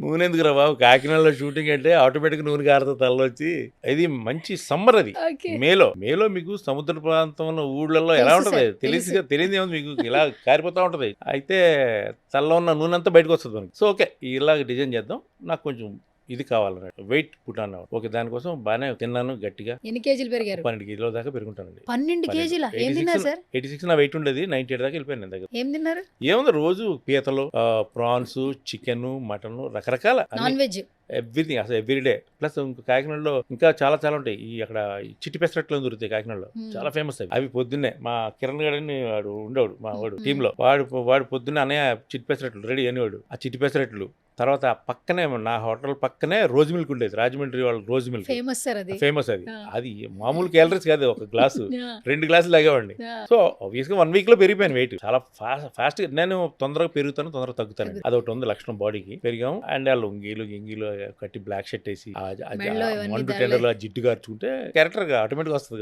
నూనె ఎందుకురా బాబు, కాకినాడలో షూటింగ్ అంటే ఆటోమేటిక్ నూనె కారుతుంది తలలోంచి. ఇది మంచి సమ్మర్ అది. ఓకే. మేలో మీకు సముద్ర ప్రాంతంలో ఊళ్ళల్లో ఎలా తెలుసు ఉంటది, సార్, తెలుసు. తెలియదు ఏముంది మీకు, ఇలా కారిపోతా ఉంటది. అయితే తలలో ఉన్న నూనె అంతా బయటకు వస్తుంది మనకి. సో ఓకే, ఇలాగ డిజైన్ చేద్దాం. నాకు కొంచెం ఇది కావాలన్నట్టు, వెయిట్ పుట్ అన్నమాట. ఓకే, దానికోసం బాగానే తిన్నాను గట్టిగా. ఎన్ని కేజీలు పెరిగారు? 12 కిలోల దాకా పెరుగుంటానండి. 12 కేజీలా? ఏం తిన్నారు సార్? 86 నా వెయిట్ ఉండేది, 98 దాకా వెళ్ళిపోయాను నేను దగ్గర. ఏం తిన్నారు? ఏముంది, రోజు పీతలు, ప్రాన్స్, చికెన్, మటన్, రకరకాల నాన్ వెజ్. ఎవ్రీథింగ్, అసలు ఎవ్రీడే. ప్లస్ ఇంకా కాకినాడలో ఇంకా చాలా చాలా ఉంటాయి. ఈ అక్కడ ఈ చిట్టి పెసరట్లు అని దొరుకుతాయి కాకినాడలో, చాలా ఫేమస్ అవి పొద్దున్నే. మా కిరణ్ గారిని వాడు ఉండేవాడు మా వాడు టీమ్ లో, వాడు పొద్దున్నే అన్నయ్య చిట్టి పెసరట్లు రెడీ అనేవాడు. ఆ చిట్టి పెసరట్లు తర్వాత పక్కనే నా హోటల్ పక్కనే రోజ్ మిల్క్ ఉండేది, రాజమండ్రి వాళ్ళ రోజ్ మిల్క్ ఫేమస్ సార్ అది. ఫేమస్. అది మామూలు క్యాలరీస్ కాదు, ఒక గ్లాసు 2 గ్లాసులు తాగేవాడిని. సో ఆబ్వియస్ గా 1 వీక్ లో పెరిగిపోయాను వెయిట్. చాలా ఫాస్ట్ గా నేను తొందరగా పెరుగుతాను, తొందరగా తగ్గుతాను. అదొకటి ఉంది లక్షణం బాడీకి. పెరిగాము. అండ్ ఆ లొంగీలు గింగీలు కట్టి బ్లాక్ షర్ట్ వేసి 1 to 10 జిడ్డు గార్చుకుంటే క్యారెక్టర్ ఆటోమేటిక్ వస్తుంది కదా.